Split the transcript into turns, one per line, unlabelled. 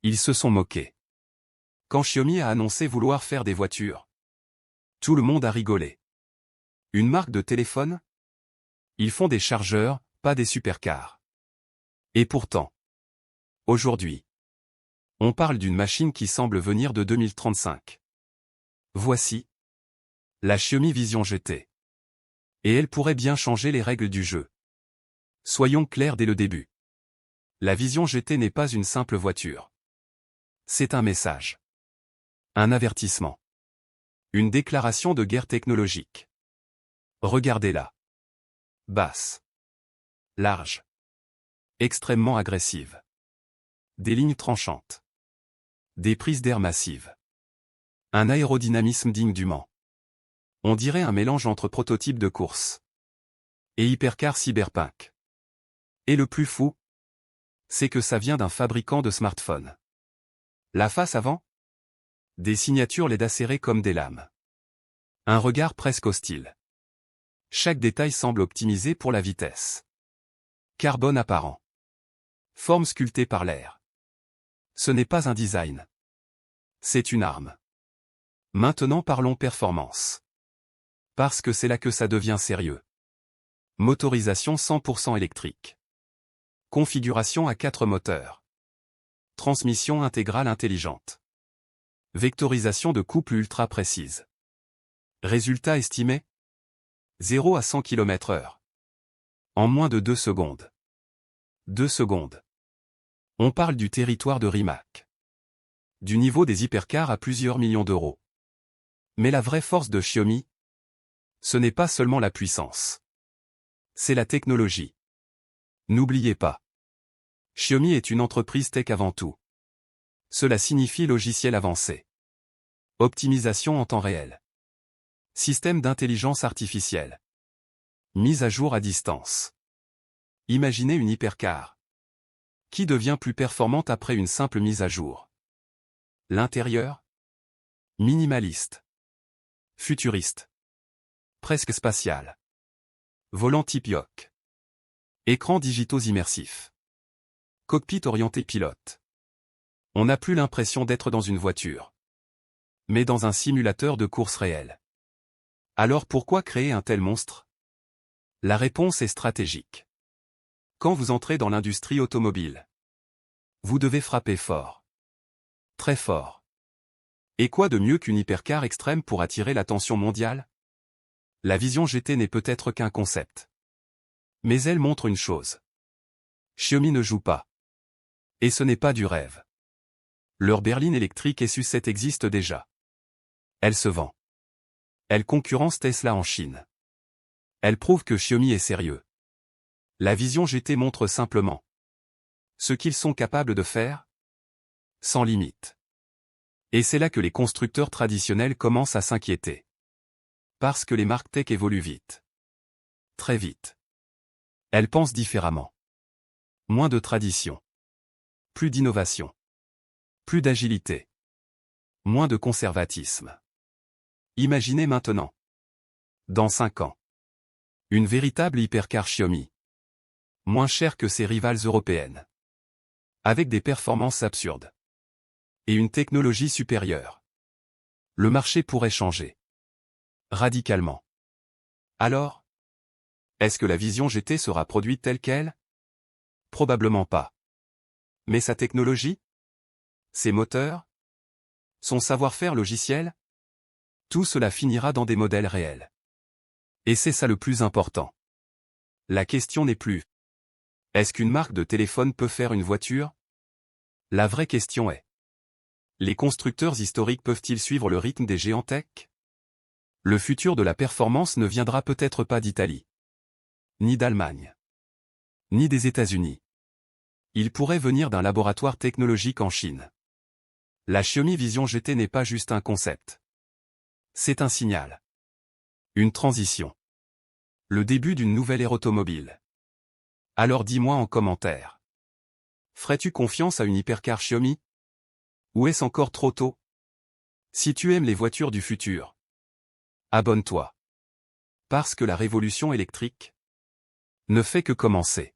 Ils se sont moqués. Quand Xiaomi a annoncé vouloir faire des voitures, tout le monde a rigolé. Une marque de téléphone? Ils font des chargeurs, pas des supercars. Et pourtant, aujourd'hui, on parle d'une machine qui semble venir de 2035. Voici la Xiaomi Vision GT. Et elle pourrait bien changer les règles du jeu. Soyons clairs dès le début. La Vision GT n'est pas une simple voiture. C'est un message. Un avertissement. Une déclaration de guerre technologique. Regardez-la. Basse. Large. Extrêmement agressive. Des lignes tranchantes. Des prises d'air massives. Un aérodynamisme digne du Mans. On dirait un mélange entre prototype de course et hypercar cyberpunk. Et le plus fou, c'est que ça vient d'un fabricant de smartphones. La face avant? Des signatures LED acérées comme des lames. Un regard presque hostile. Chaque détail semble optimisé pour la vitesse. Carbone apparent. Forme sculptée par l'air. Ce n'est pas un design. C'est une arme. Maintenant parlons performance. Parce que c'est là que ça devient sérieux. Motorisation 100% électrique. Configuration à 4 moteurs. Transmission intégrale intelligente. Vectorisation de couple ultra précise. Résultat estimé? 0 à 100 km/h. En moins de 2 secondes. 2 secondes. On parle du territoire de Rimac. Du niveau des hypercars à plusieurs millions d'euros. Mais la vraie force de Xiaomi, ce n'est pas seulement la puissance. C'est la technologie. N'oubliez pas. Xiaomi est une entreprise tech avant tout. Cela signifie logiciel avancé. Optimisation en temps réel. Système d'intelligence artificielle. Mise à jour à distance. Imaginez une hypercar qui devient plus performante après une simple mise à jour. L'intérieur? Minimaliste. Futuriste. Presque spatial. Volant type yoke. Écrans digitaux immersifs. Cockpit orienté pilote. On n'a plus l'impression d'être dans une voiture, mais dans un simulateur de course réelle. Alors pourquoi créer un tel monstre? La réponse est stratégique. Quand vous entrez dans l'industrie automobile, vous devez frapper fort. Très fort. Et quoi de mieux qu'une hypercar extrême pour attirer l'attention mondiale? La Vision GT n'est peut-être qu'un concept. Mais elle montre une chose. Xiaomi ne joue pas. Et ce n'est pas du rêve. Leur berline électrique et sucette existe déjà. Elle se vend. Elle concurrence Tesla en Chine. Elle prouve que Xiaomi est sérieux. La Vision GT montre simplement ce qu'ils sont capables de faire, sans limite. Et c'est là que les constructeurs traditionnels commencent à s'inquiéter. Parce que les marques tech évoluent vite. Très vite. Elles pensent différemment. Moins de tradition. Plus d'innovation. Plus d'agilité. Moins de conservatisme. Imaginez maintenant. Dans 5 ans. Une véritable hypercar Xiaomi. Moins chère que ses rivales européennes. Avec des performances absurdes. Et une technologie supérieure. Le marché pourrait changer. Radicalement. Alors? Est-ce que la Vision GT sera produite telle qu'elle? Probablement pas. Mais sa technologie? Ses moteurs? Son savoir-faire logiciel? Tout cela finira dans des modèles réels. Et c'est ça le plus important. La question n'est plus: est-ce qu'une marque de téléphone peut faire une voiture? La vraie question est: les constructeurs historiques peuvent-ils suivre le rythme des géants tech? Le futur de la performance ne viendra peut-être pas d'Italie, ni d'Allemagne, ni des États-Unis. Il pourrait venir d'un laboratoire technologique en Chine. La Xiaomi Vision GT n'est pas juste un concept. C'est un signal. Une transition. Le début d'une nouvelle ère automobile. Alors dis-moi en commentaire. Ferais-tu confiance à une hypercar Xiaomi? Ou est-ce encore trop tôt? Si tu aimes les voitures du futur, abonne-toi. Parce que la révolution électrique ne fait que commencer.